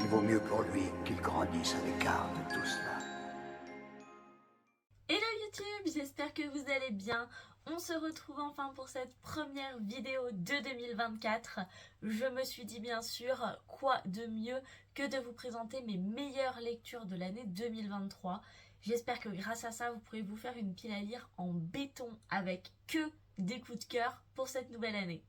vaut mieux pour lui qu'il grandisse à l'écart de tout cela. Hello YouTube, j'espère que vous allez bien. On se retrouve enfin pour cette première vidéo de 2024. Je me suis dit bien sûr, quoi de mieux que de vous présenter mes meilleures lectures de l'année 2023. J'espère que grâce à ça, vous pourrez vous faire une pile à lire en béton avec que des coups de cœur pour cette nouvelle année.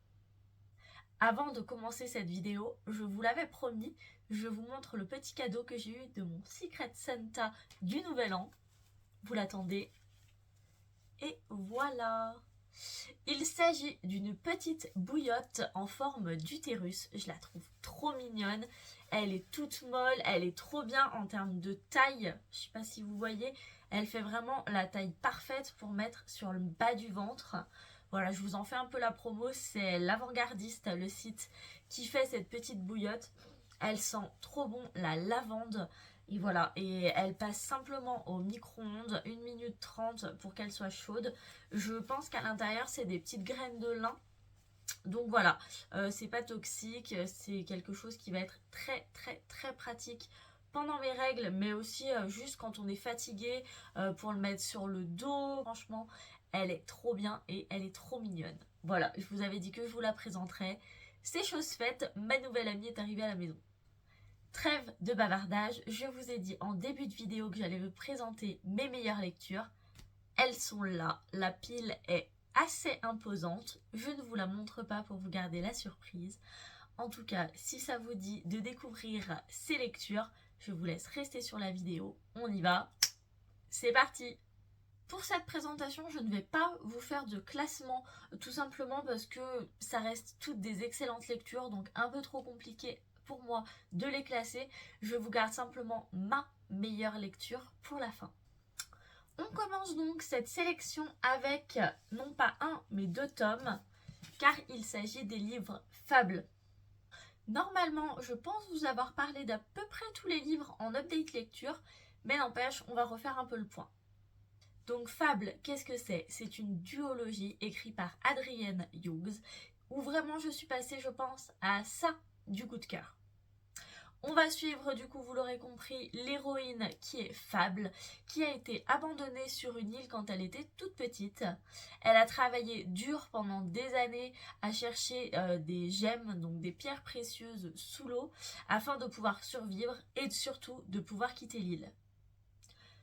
Avant de commencer cette vidéo, je vous l'avais promis, je vous montre le petit cadeau que j'ai eu de mon Secret Santa du Nouvel An. Vous l'attendez. Et voilà! Il s'agit d'une petite bouillotte en forme d'utérus. Je la trouve trop mignonne. Elle est toute molle, elle est trop bien en termes de taille. Je ne sais pas si vous voyez, elle fait vraiment la taille parfaite pour mettre sur le bas du ventre. Voilà, je vous en fais un peu la promo. C'est l'Avant-Gardiste, le site qui fait cette petite bouillotte. Elle sent trop bon la lavande. Et voilà, et elle passe simplement au micro-ondes, 1 minute 30 pour qu'elle soit chaude. Je pense qu'à l'intérieur, c'est des petites graines de lin. Donc voilà, c'est pas toxique, c'est quelque chose qui va être très pratique pendant mes règles, mais aussi juste quand on est fatigué, pour le mettre sur le dos. Franchement, elle est trop bien et elle est trop mignonne. Voilà, je vous avais dit que je vous la présenterais. C'est chose faite, ma nouvelle amie est arrivée à la maison. Trêve de bavardage, je vous ai dit en début de vidéo que j'allais vous présenter mes meilleures lectures. Elles sont là, la pile est assez imposante. Je ne vous la montre pas pour vous garder la surprise. En tout cas, si ça vous dit de découvrir ces lectures, je vous laisse rester sur la vidéo. On y va, c'est parti! Pour cette présentation, je ne vais pas vous faire de classement, tout simplement parce que ça reste toutes des excellentes lectures, donc un peu trop compliqué pour moi de les classer. Je vous garde simplement ma meilleure lecture pour la fin. On commence donc cette sélection avec non pas un mais 2 tomes, car il s'agit des livres Fables. Normalement, je pense vous avoir parlé d'à peu près tous les livres en update lecture, mais n'empêche, on va refaire un peu le point. Donc Fables, qu'est-ce que c'est? C'est une duologie écrite par Adrienne Hughes, où vraiment je suis passée, je pense, à ça du coup de cœur. On va suivre, du coup, vous l'aurez compris, l'héroïne qui est Fable, qui a été abandonnée sur une île quand elle était toute petite. Elle a travaillé dur pendant des années à chercher des gemmes, donc des pierres précieuses sous l'eau, afin de pouvoir survivre et surtout de pouvoir quitter l'île.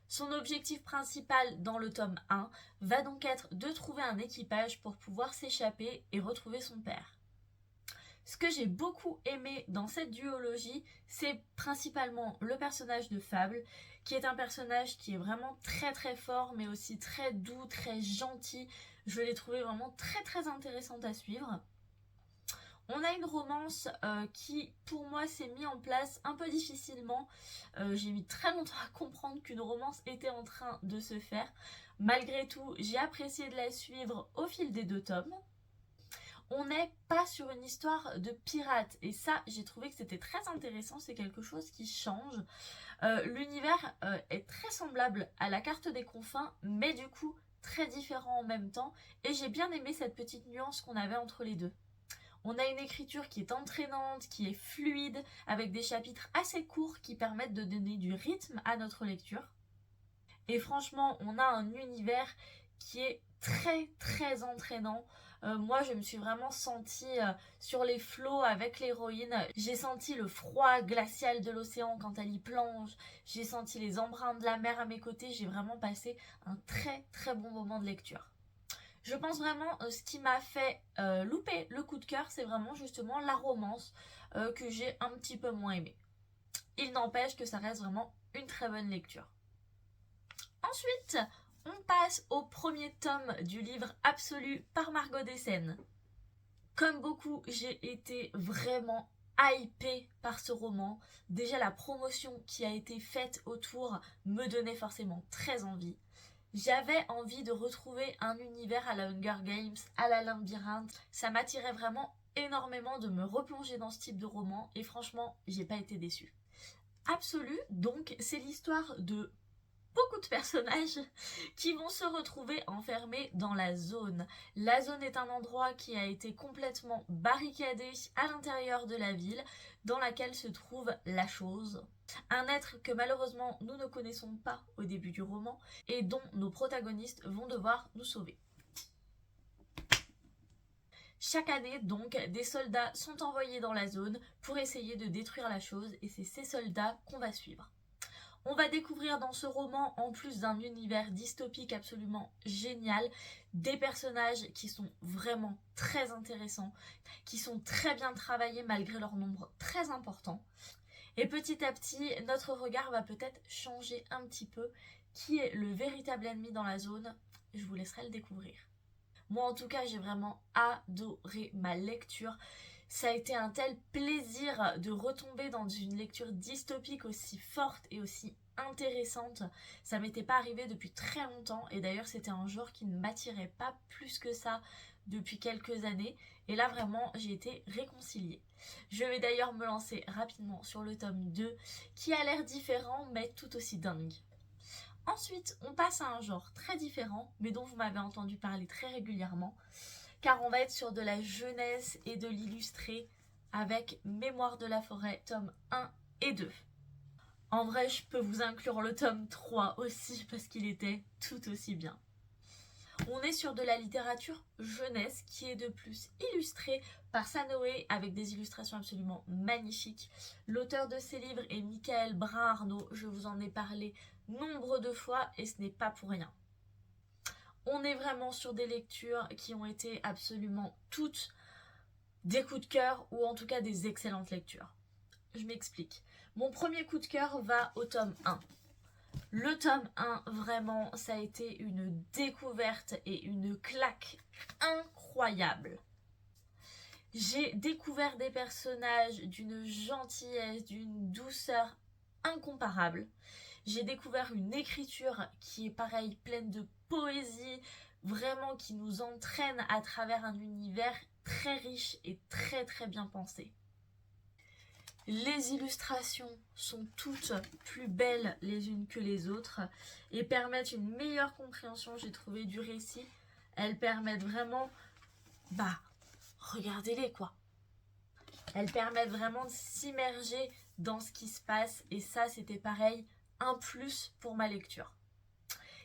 Son objectif principal dans le tome 1 va donc être de trouver un équipage pour pouvoir s'échapper et retrouver son père. Ce que j'ai beaucoup aimé dans cette duologie, c'est principalement le personnage de Fable, qui est un personnage qui est vraiment très fort, mais aussi très doux, très gentil. Je l'ai trouvé vraiment très intéressante à suivre. On a une romance qui, pour moi, s'est mise en place un peu difficilement. J'ai mis très longtemps à comprendre qu'une romance était en train de se faire. Malgré tout, j'ai apprécié de la suivre au fil des 2 tomes. On n'est pas sur une histoire de pirate et ça j'ai trouvé que c'était très intéressant, c'est quelque chose qui change. L'univers est très semblable à la carte des confins mais du coup très différent en même temps et j'ai bien aimé cette petite nuance qu'on avait entre les deux. On a une écriture qui est entraînante, qui est fluide, avec des chapitres assez courts qui permettent de donner du rythme à notre lecture. Et franchement, on a un univers qui est très entraînant. Moi, je me suis vraiment sentie sur les flots avec l'héroïne. J'ai senti le froid glacial de l'océan quand elle y plonge. J'ai senti les embruns de la mer à mes côtés. J'ai vraiment passé un très bon moment de lecture. Je pense vraiment ce qui m'a fait louper le coup de cœur, c'est vraiment justement la romance que j'ai un petit peu moins aimée. Il n'empêche que ça reste vraiment une très bonne lecture. Ensuite, on passe au premier tome du livre Absolu par Margot Dessen. Comme beaucoup, j'ai été vraiment hypée par ce roman. Déjà, la promotion qui a été faite autour me donnait forcément très envie. J'avais envie de retrouver un univers à la Hunger Games, à la Labyrinthe. Ça m'attirait vraiment énormément de me replonger dans ce type de roman et franchement, j'ai pas été déçue. Absolu, donc, c'est l'histoire de beaucoup de personnages qui vont se retrouver enfermés dans la zone. La zone est un endroit qui a été complètement barricadé à l'intérieur de la ville, dans laquelle se trouve la chose. Un être que malheureusement nous ne connaissons pas au début du roman et dont nos protagonistes vont devoir nous sauver. Chaque année, donc, des soldats sont envoyés dans la zone pour essayer de détruire la chose et c'est ces soldats qu'on va suivre. On va découvrir dans ce roman, en plus d'un univers dystopique absolument génial, des personnages qui sont vraiment très intéressants, qui sont très bien travaillés malgré leur nombre très important. Et petit à petit, notre regard va peut-être changer un petit peu. Qui est le véritable ennemi dans la zone? Je vous laisserai le découvrir. Moi en tout cas, j'ai vraiment adoré ma lecture. Ça a été un tel plaisir de retomber dans une lecture dystopique aussi forte et aussi intéressante. Ça m'était pas arrivé depuis très longtemps et d'ailleurs c'était un genre qui ne m'attirait pas plus que ça depuis quelques années et là vraiment j'ai été réconciliée. Je vais d'ailleurs me lancer rapidement sur le tome 2 qui a l'air différent mais tout aussi dingue. Ensuite, on passe à un genre très différent mais dont vous m'avez entendu parler très régulièrement, car on va être sur de la jeunesse et de l'illustré avec Mémoire de la forêt, tome 1 et 2. En vrai, je peux vous inclure le tome 3 aussi parce qu'il était tout aussi bien. On est sur de la littérature jeunesse qui est de plus illustrée par Sanoé avec des illustrations absolument magnifiques. L'auteur de ces livres est Michael Brun-Arnaud, je vous en ai parlé nombre de fois et ce n'est pas pour rien. On est vraiment sur des lectures qui ont été absolument toutes des coups de cœur ou en tout cas des excellentes lectures. Je m'explique. Mon premier coup de cœur va au tome 1. Le tome 1, vraiment, ça a été une découverte et une claque incroyable. J'ai découvert des personnages d'une gentillesse, d'une douceur incomparable. J'ai découvert une écriture qui est pareil, pleine de poésie, vraiment qui nous entraîne à travers un univers très riche et très très bien pensé. Les illustrations sont toutes plus belles les unes que les autres et permettent une meilleure compréhension, j'ai trouvé, du récit. Elles permettent vraiment, regardez-les quoi. Elles permettent vraiment de s'immerger dans ce qui se passe et ça c'était pareil, un plus pour ma lecture.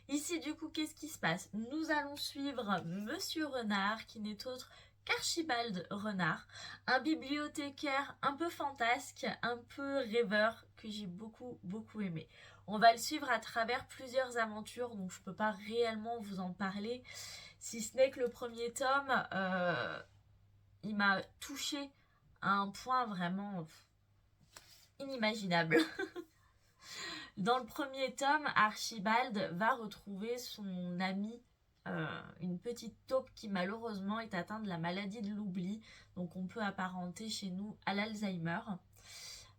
Ici du coup qu'est-ce qui se passe? Nous allons suivre Monsieur Renard qui n'est autre qu'Archibald Renard, un bibliothécaire un peu fantasque, un peu rêveur que j'ai beaucoup aimé. On va le suivre à travers plusieurs aventures donc je ne peux pas réellement vous en parler si ce n'est que le premier tome il m'a touchée à un point vraiment inimaginable. Dans le premier tome, Archibald va retrouver son ami, une petite taupe qui malheureusement est atteinte de la maladie de l'oubli, donc on peut apparenter chez nous à l'Alzheimer.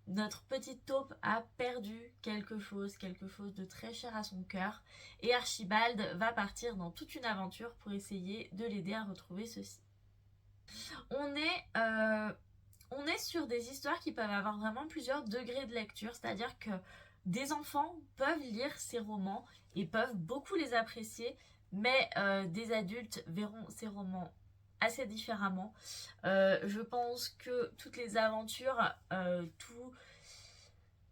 Notre petite taupe a perdu quelque chose de très cher à son cœur, et Archibald va partir dans toute une aventure pour essayer de l'aider à retrouver ceci. On est sur des histoires qui peuvent avoir vraiment plusieurs degrés de lecture, c'est-à-dire que des enfants peuvent lire ces romans et peuvent beaucoup les apprécier, mais des adultes verront ces romans assez différemment. Je pense que toutes les aventures,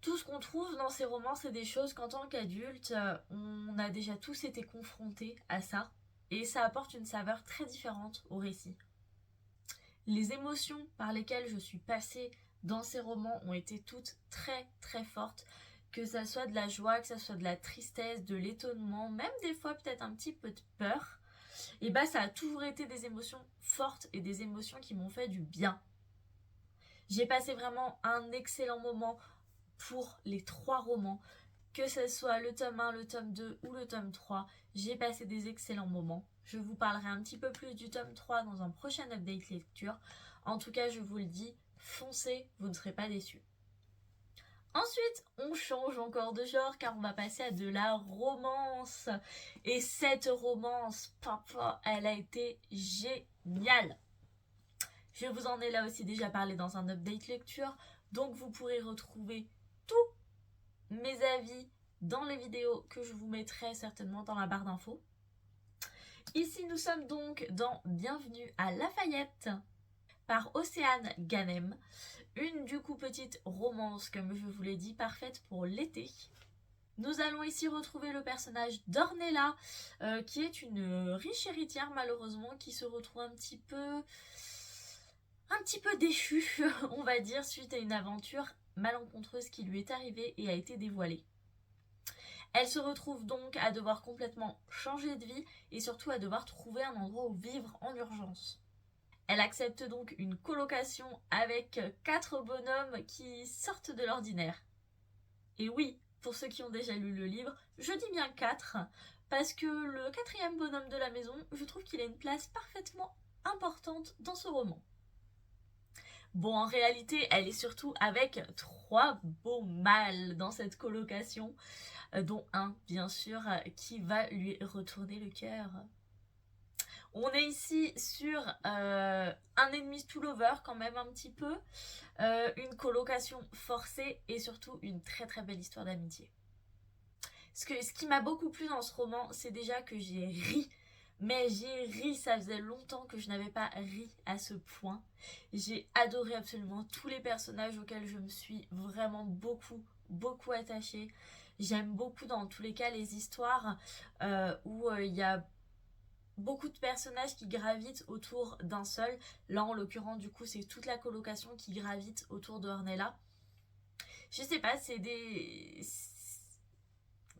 tout ce qu'on trouve dans ces romans, c'est des choses qu'en tant qu'adulte, on a déjà tous été confrontés à ça, et ça apporte une saveur très différente au récit. Les émotions par lesquelles je suis passée dans ces romans ont été toutes très très fortes, que ça soit de la joie, que ça soit de la tristesse, de l'étonnement, même des fois peut-être un petit peu de peur. Et ça a toujours été des émotions fortes et des émotions qui m'ont fait du bien. J'ai passé vraiment un excellent moment pour les 3 romans, que ce soit le tome 1, le tome 2 ou le tome 3, j'ai passé des excellents moments. Je vous parlerai un petit peu plus du tome 3 dans un prochain update lecture. En tout cas, je vous le dis, foncez, vous ne serez pas déçus. Ensuite, on change encore de genre car on va passer à de la romance. Et cette romance, elle a été géniale. Je vous en ai là aussi déjà parlé dans un update lecture, donc vous pourrez retrouver tous mes avis dans les vidéos que je vous mettrai certainement dans la barre d'infos. Ici, nous sommes donc dans Bienvenue à Lafayette par Océane Ganem. Une du coup petite romance, comme je vous l'ai dit, parfaite pour l'été. Nous allons ici retrouver le personnage d'Ornella, qui est une riche héritière malheureusement, qui se retrouve un petit peu déchue, on va dire, suite à une aventure malencontreuse qui lui est arrivée et a été dévoilée. Elle se retrouve donc à devoir complètement changer de vie et surtout à devoir trouver un endroit où vivre en urgence. Elle accepte donc une colocation avec 4 bonhommes qui sortent de l'ordinaire. Et oui, pour ceux qui ont déjà lu le livre, je dis bien 4, parce que le 4e bonhomme de la maison, je trouve qu'il a une place parfaitement importante dans ce roman. Bon, en réalité, elle est surtout avec 3 beaux mâles dans cette colocation, dont un, bien sûr, qui va lui retourner le cœur. On est ici sur un enemies to lover quand même un petit peu, une colocation forcée et surtout une très très belle histoire d'amitié. Ce qui m'a beaucoup plu dans ce roman, c'est déjà que j'ai ri. Mais j'ai ri, ça faisait longtemps que je n'avais pas ri à ce point. J'ai adoré absolument tous les personnages auxquels je me suis vraiment beaucoup attachée. J'aime beaucoup dans tous les cas les histoires où il y a beaucoup de personnages qui gravitent autour d'un seul. Là en l'occurrence du coup c'est toute la colocation qui gravite autour de Ornella. Je sais pas, c'est des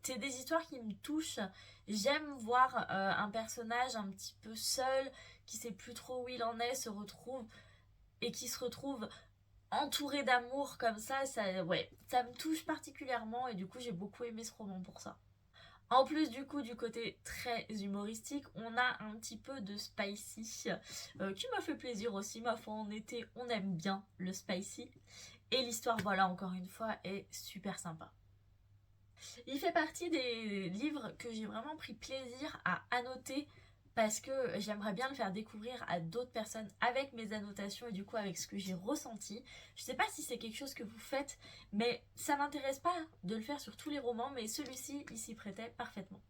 histoires qui me touchent. J'aime voir un personnage un petit peu seul, qui sait plus trop où il en est, qui se retrouve entouré d'amour comme ça, ouais, ça me touche particulièrement et du coup j'ai beaucoup aimé ce roman pour ça. En plus du coup du côté très humoristique, on a un petit peu de spicy qui m'a fait plaisir aussi, ma foi en été on aime bien le spicy. Et l'histoire voilà encore une fois est super sympa. Il fait partie des livres que j'ai vraiment pris plaisir à annoter parce que j'aimerais bien le faire découvrir à d'autres personnes avec mes annotations et du coup avec ce que j'ai ressenti. Je sais pas si c'est quelque chose que vous faites, mais ça m'intéresse pas de le faire sur tous les romans, mais celui-ci, il s'y prêtait parfaitement.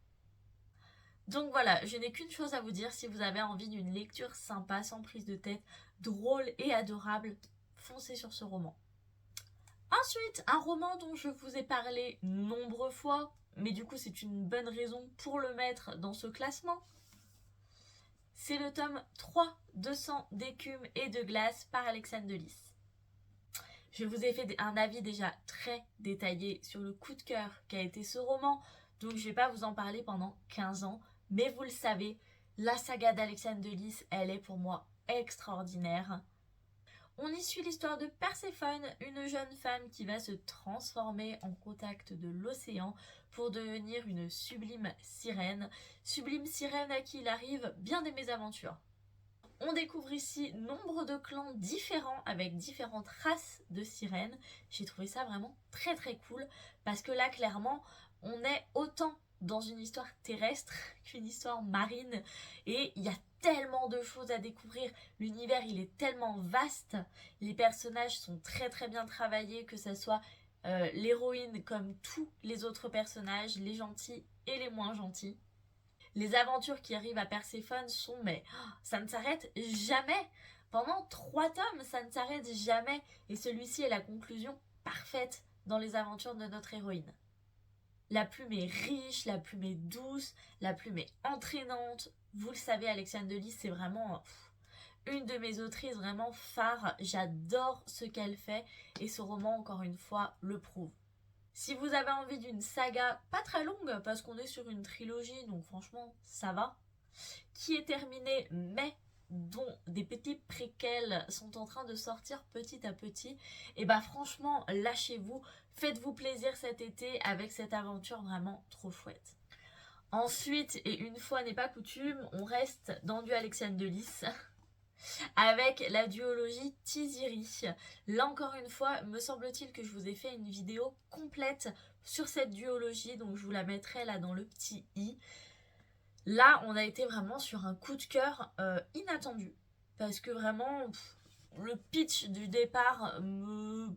Donc voilà, je n'ai qu'une chose à vous dire, si vous avez envie d'une lecture sympa, sans prise de tête, drôle et adorable, foncez sur ce roman. Ensuite, un roman dont je vous ai parlé nombreuses fois, mais du coup c'est une bonne raison pour le mettre dans ce classement. C'est le tome 3 de Sang, d'écume et de glace par Alexandre de Lys. Je vous ai fait un avis déjà très détaillé sur le coup de cœur qu'a été ce roman, donc je ne vais pas vous en parler pendant 15 ans, mais vous le savez, la saga d'Alexandre de Lys, elle est pour moi extraordinaire. On y suit l'histoire de Perséphone, une jeune femme qui va se transformer en contact de l'océan pour devenir une sublime sirène à qui il arrive bien des mésaventures. On découvre ici nombre de clans différents avec différentes races de sirènes. J'ai trouvé ça vraiment très très cool parce que là clairement on est autant dans une histoire terrestre qu'une histoire marine et il y a tellement de choses à découvrir, l'univers il est tellement vaste, les personnages sont très très bien travaillés, que ce soit l'héroïne comme tous les autres personnages, les gentils et les moins gentils. Les aventures qui arrivent à Perséphone sont, mais ça ne s'arrête jamais. Pendant 3 tomes, ça ne s'arrête jamais. Et celui-ci est la conclusion parfaite dans les aventures de notre héroïne. La plume est riche, la plume est douce, la plume est entraînante. Vous le savez, Alexandre de Lys, c'est vraiment une de mes autrices vraiment phares. J'adore ce qu'elle fait et ce roman, encore une fois, le prouve. Si vous avez envie d'une saga pas très longue, parce qu'on est sur une trilogie, donc franchement, ça va, qui est terminée, mais dont des petits préquels sont en train de sortir petit à petit, et bah franchement, lâchez-vous, faites-vous plaisir cet été avec cette aventure vraiment trop chouette. Ensuite, et une fois n'est pas coutume, on reste dans du Alexandre de Lys avec la duologie Tiziri. Là encore une fois, me semble-t-il que je vous ai fait une vidéo complète sur cette duologie, donc je vous la mettrai là dans le petit i. Là, on a été vraiment sur un coup de cœur inattendu, parce que vraiment, le pitch du départ me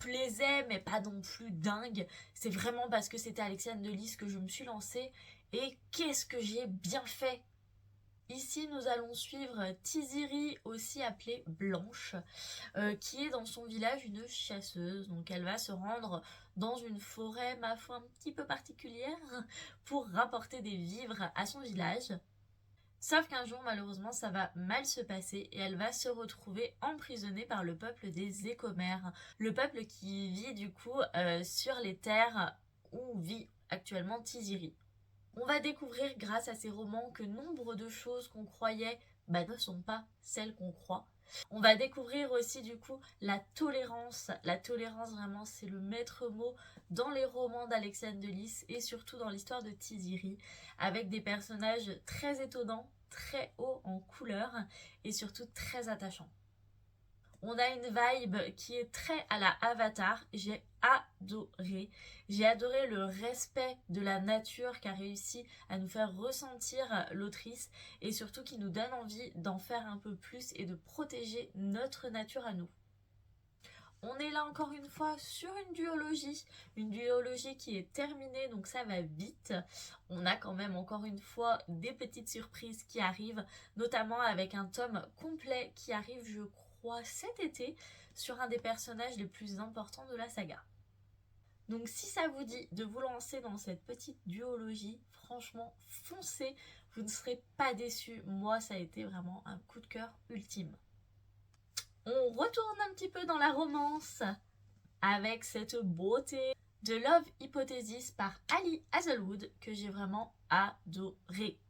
plaisait, mais pas non plus dingue. C'est vraiment parce que c'était Alexiane de Lys que je me suis lancée. Et qu'est-ce que j'ai bien fait! Ici, nous allons suivre Tiziri, aussi appelée Blanche, qui est dans son village une chasseuse. Donc elle va se rendre dans une forêt, ma foi, un petit peu particulière, pour rapporter des vivres à son village. Sauf qu'un jour, malheureusement, ça va mal se passer et elle va se retrouver emprisonnée par le peuple des Écomères. Le peuple qui vit du coup sur les terres où vit actuellement Tiziri. On va découvrir grâce à ces romans que nombre de choses qu'on croyait ne sont pas celles qu'on croit. On va découvrir aussi du coup la tolérance. La tolérance vraiment c'est le maître mot dans les romans d'Alexiane de Lys et surtout dans l'histoire de Tiziri, avec des personnages très étonnants, très hauts en couleur et surtout très attachants. On a une vibe qui est très à la Avatar. J'ai adoré. J'ai adoré le respect de la nature qu'a réussi à nous faire ressentir l'autrice et surtout qui nous donne envie d'en faire un peu plus et de protéger notre nature à nous. On est là encore une fois sur une duologie qui est terminée, donc ça va vite. On a quand même encore une fois des petites surprises qui arrivent, notamment avec un tome complet qui arrive, je crois, cet été sur un des personnages les plus importants de la saga. Donc si ça vous dit de vous lancer dans cette petite duologie, franchement foncez, vous ne serez pas déçus. Moi ça a été vraiment un coup de cœur ultime. On retourne un petit peu dans la romance avec cette beauté de Love Hypothesis par Ali Hazelwood que j'ai vraiment adoré.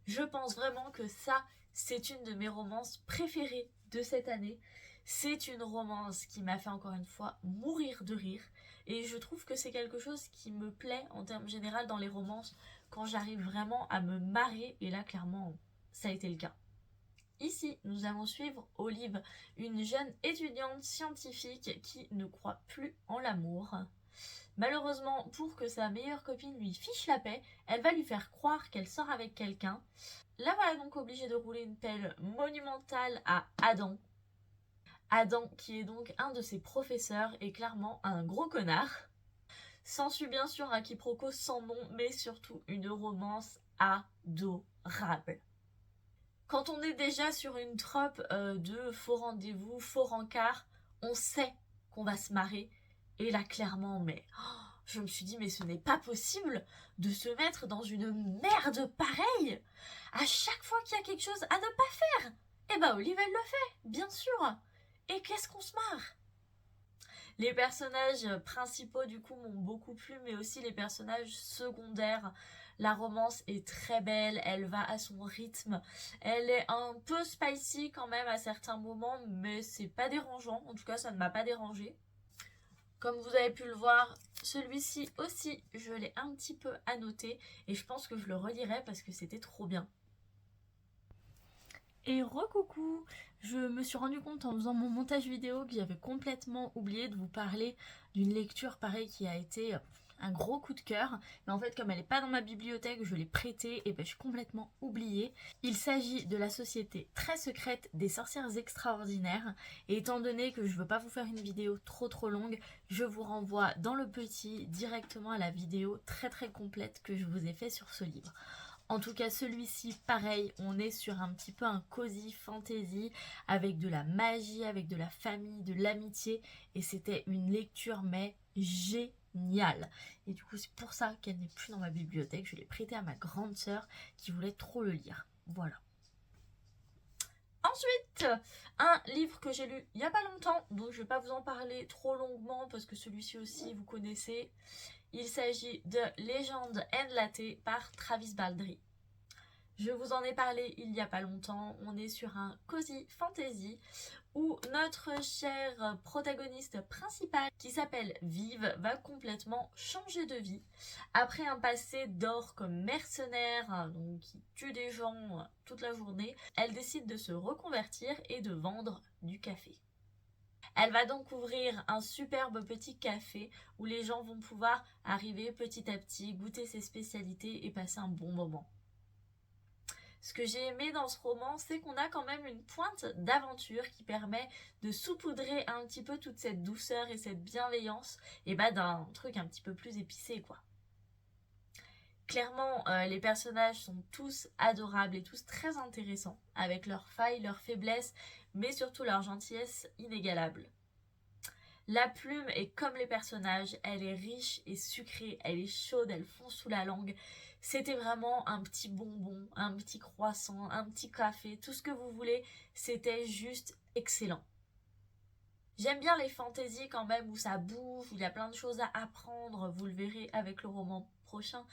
Je pense vraiment que ça, c'est une de mes romances préférées de cette année. C'est une romance qui m'a fait encore une fois mourir de rire. Et je trouve que c'est quelque chose qui me plaît en termes généraux dans les romances quand j'arrive vraiment à me marrer. Et là, clairement, ça a été le cas. Ici, nous allons suivre Olive, une jeune étudiante scientifique qui ne croit plus en l'amour. Malheureusement, pour que sa meilleure copine lui fiche la paix, elle va lui faire croire qu'elle sort avec quelqu'un. La voilà donc obligée de rouler une pelle monumentale à Adam. Adam qui est donc un de ses professeurs et clairement un gros connard. S'ensuit bien sûr un quiproquo sans nom, mais surtout une romance adorable. Quand on est déjà sur une trope de faux rendez-vous, faux rencard, on sait qu'on va se marrer. Et là, clairement, je me suis dit, mais ce n'est pas possible de se mettre dans une merde pareille. À chaque fois qu'il y a quelque chose à ne pas faire, eh ben Olive, elle le fait, bien sûr. Et qu'est-ce qu'on se marre? Les personnages principaux, du coup, m'ont beaucoup plu, mais aussi les personnages secondaires. La romance est très belle, elle va à son rythme. Elle est un peu spicy quand même à certains moments, mais c'est pas dérangeant. En tout cas, ça ne m'a pas dérangé. Comme vous avez pu le voir, celui-ci aussi, je l'ai un petit peu annoté et je pense que je le relirai parce que c'était trop bien. Et recoucou, je me suis rendu compte en faisant mon montage vidéo que j'avais complètement oublié de vous parler d'une lecture pareil qui a été un gros coup de cœur. Mais en fait, comme elle n'est pas dans ma bibliothèque, je l'ai prêtée et je suis complètement oubliée. Il s'agit de la société très secrète des sorcières extraordinaires. Et étant donné que je ne veux pas vous faire une vidéo trop longue, je vous renvoie dans le petit directement à la vidéo très complète que je vous ai fait sur ce livre. En tout cas, celui-ci, pareil, on est sur un petit peu un cosy fantasy avec de la magie, avec de la famille, de l'amitié. Et c'était une lecture, mais géniale. Et du coup, c'est pour ça qu'elle n'est plus dans ma bibliothèque. Je l'ai prêtée à ma grande sœur qui voulait trop le lire. Voilà. Ensuite, un livre que j'ai lu il n'y a pas longtemps, donc je ne vais pas vous en parler trop longuement parce que celui-ci aussi, vous connaissez. Il s'agit de Legend Latte par Travis Baldree. Je vous en ai parlé il n'y a pas longtemps. On est sur un cozy fantasy où notre chère protagoniste principale qui s'appelle Vive va complètement changer de vie. Après un passé d'or comme mercenaire, donc qui tue des gens toute la journée, elle décide de se reconvertir et de vendre du café. Elle va donc ouvrir un superbe petit café où les gens vont pouvoir arriver petit à petit, goûter ses spécialités et passer un bon moment. Ce que j'ai aimé dans ce roman, c'est qu'on a quand même une pointe d'aventure qui permet de saupoudrer un petit peu toute cette douceur et cette bienveillance et d'un truc un petit peu plus épicé quoi. Clairement, les personnages sont tous adorables et tous très intéressants, avec leurs failles, leurs faiblesses, mais surtout leur gentillesse inégalable. La plume est comme les personnages, elle est riche et sucrée, elle est chaude, elle fond sous la langue. C'était vraiment un petit bonbon, un petit croissant, un petit café, tout ce que vous voulez, c'était juste excellent. J'aime bien les fantaisies quand même où ça bouge, où il y a plein de choses à apprendre, vous le verrez avec le roman prochain.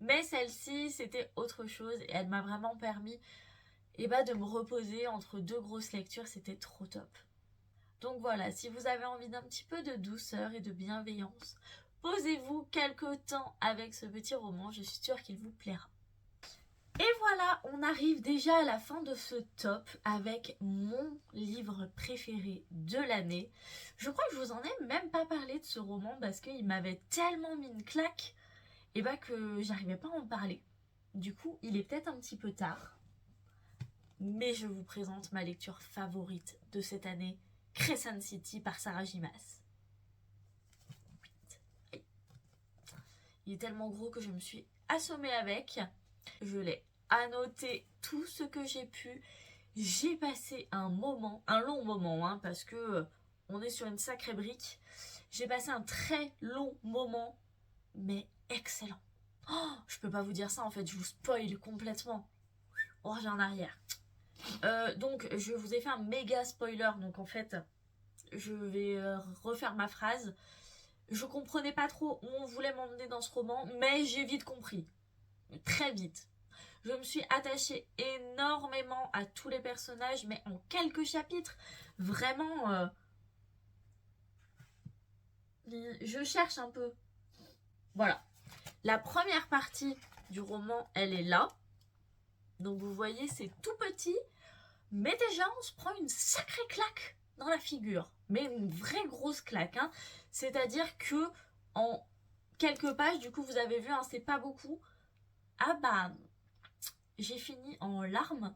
Mais celle-ci, c'était autre chose et elle m'a vraiment permis de me reposer entre deux grosses lectures, c'était trop top. Donc voilà, si vous avez envie d'un petit peu de douceur et de bienveillance, posez-vous quelque temps avec ce petit roman, je suis sûre qu'il vous plaira. Et voilà, on arrive déjà à la fin de ce top avec mon livre préféré de l'année. Je crois que je vous en ai même pas parlé de ce roman parce qu'il m'avait tellement mis une claque que j'arrivais pas à en parler. Du coup, il est peut-être un petit peu tard. Mais je vous présente ma lecture favorite de cette année, Crescent City par Sarah J. Maas. Il est tellement gros que je me suis assommée avec. Je l'ai annoté tout ce que j'ai pu. J'ai passé un moment, un long moment, parce que on est sur une sacrée brique. J'ai passé un très long moment, mais excellent. Oh, je peux pas vous dire ça en fait, je vous spoil complètement. On revient en arrière. Donc je vous ai fait un méga spoiler, donc en fait je vais refaire ma phrase. Je comprenais pas trop où on voulait m'emmener dans ce roman, mais j'ai vite compris. Très vite. Je me suis attachée énormément à tous les personnages, mais en quelques chapitres. Vraiment, je cherche un peu. Voilà. La première partie du roman, elle est là. Donc vous voyez, c'est tout petit. Mais déjà, on se prend une sacrée claque dans la figure. Mais une vraie grosse claque. C'est-à-dire que en quelques pages, du coup, vous avez vu, c'est pas beaucoup. J'ai fini en larmes.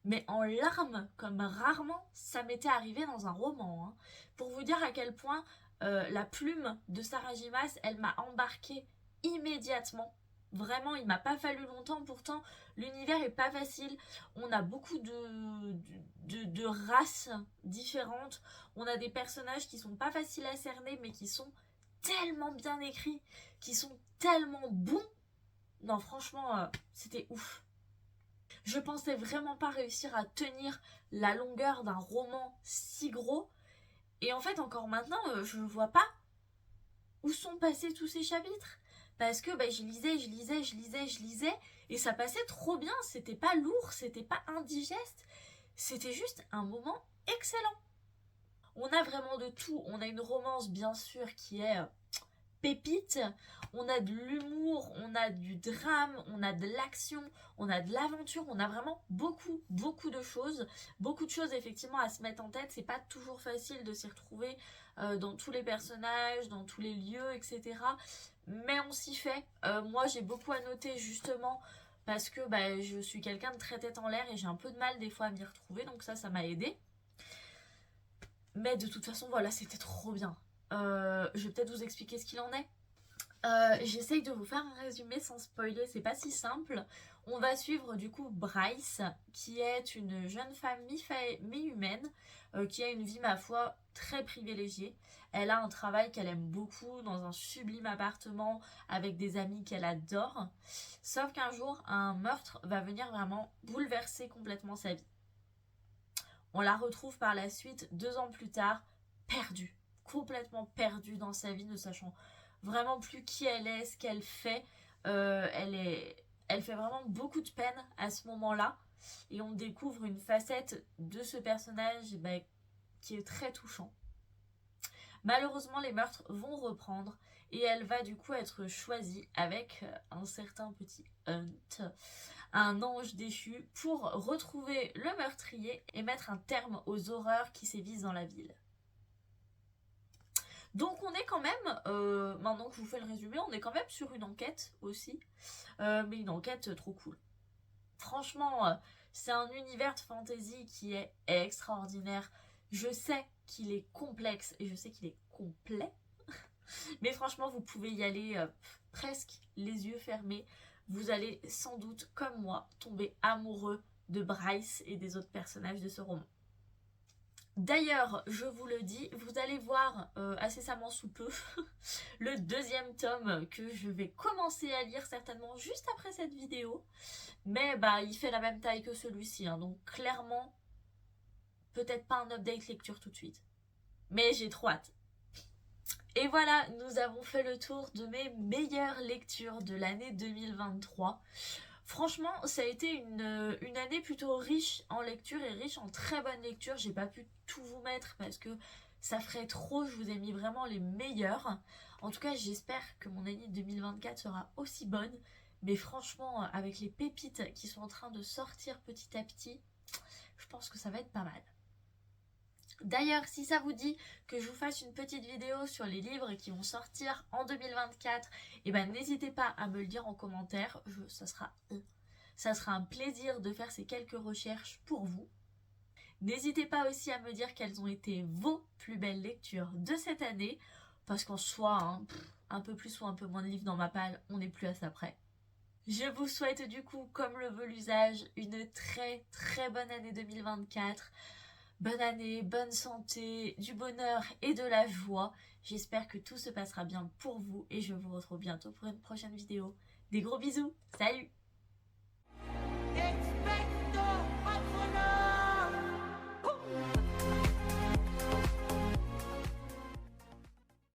Mais en larmes, comme rarement ça m'était arrivé dans un roman. Pour vous dire à quel point la plume de Sarah J. Maas, elle m'a embarquée immédiatement. Vraiment, il m'a pas fallu longtemps. Pourtant, l'univers est pas facile. On a beaucoup de races différentes. On a des personnages qui sont pas faciles à cerner, mais qui sont tellement bien écrits, qui sont tellement bons. Non, franchement, c'était ouf. Je pensais vraiment pas réussir à tenir la longueur d'un roman si gros. Et en fait, encore maintenant, je ne vois pas où sont passés tous ces chapitres. Parce que je lisais, et ça passait trop bien. C'était pas lourd, c'était pas indigeste. C'était juste un moment excellent. On a vraiment de tout. On a une romance, bien sûr, qui est pépite. On a de l'humour, on a du drame, on a de l'action, on a de l'aventure. On a vraiment beaucoup de choses. Beaucoup de choses, effectivement, à se mettre en tête. C'est pas toujours facile de s'y retrouver dans tous les personnages, dans tous les lieux, etc. Mais on s'y fait. Moi, j'ai beaucoup à noter, justement, parce que je suis quelqu'un de très tête en l'air et j'ai un peu de mal des fois à m'y retrouver. Donc ça m'a aidé. Mais de toute façon, voilà, c'était trop bien. Je vais peut-être vous expliquer ce qu'il en est. J'essaye de vous faire un résumé sans spoiler, c'est pas si simple. On va suivre du coup Bryce, qui est une jeune femme mi-humaine, qui a une vie, ma foi, très privilégiée. Elle a un travail qu'elle aime beaucoup, dans un sublime appartement, avec des amis qu'elle adore. Sauf qu'un jour, un meurtre va venir vraiment bouleverser complètement sa vie. On la retrouve par la suite, 2 ans plus tard, perdue, complètement perdue dans sa vie, ne sachant vraiment plus qui elle est, ce qu'elle fait. Elle fait vraiment beaucoup de peine à ce moment-là. Et on découvre une facette de ce personnage qui est très touchant. Malheureusement, les meurtres vont reprendre et elle va du coup être choisie avec un certain petit Hunt, un ange déchu, pour retrouver le meurtrier et mettre un terme aux horreurs qui sévissent dans la ville. Donc on est quand même, maintenant que je vous fais le résumé, on est quand même sur une enquête aussi, mais une enquête trop cool. Franchement, c'est un univers de fantasy qui est extraordinaire. Je sais qu'il est complexe et je sais qu'il est complet. Mais franchement, vous pouvez y aller presque les yeux fermés. Vous allez sans doute, comme moi, tomber amoureux de Bryce et des autres personnages de ce roman. D'ailleurs, je vous le dis, vous allez voir incessamment sous peu le deuxième tome que je vais commencer à lire certainement juste après cette vidéo. Mais bah, il fait la même taille que celui-ci, hein, donc clairement, peut-être pas un update lecture tout de suite. Mais j'ai trop hâte. Et voilà, nous avons fait le tour de mes meilleures lectures de l'année 2023. Franchement, ça a été une année plutôt riche en lecture et riche en très bonnes lectures. J'ai pas pu tout vous mettre parce que ça ferait trop. Je vous ai mis vraiment les meilleurs. En tout cas, j'espère que mon année 2024 sera aussi bonne. Mais franchement, avec les pépites qui sont en train de sortir petit à petit, je pense que ça va être pas mal. D'ailleurs, si ça vous dit que je vous fasse une petite vidéo sur les livres qui vont sortir en 2024, eh ben, n'hésitez pas à me le dire en commentaire. Ça sera un plaisir de faire ces quelques recherches pour vous. N'hésitez pas aussi à me dire quelles ont été vos plus belles lectures de cette année. Parce qu'en soi, hein, un peu plus ou un peu moins de livres dans ma palle, on n'est plus à ça près. Je vous souhaite du coup, comme le veut l'usage, une très très bonne année 2024. Bonne année, bonne santé, du bonheur et de la joie. J'espère que tout se passera bien pour vous et je vous retrouve bientôt pour une prochaine vidéo. Des gros bisous, salut!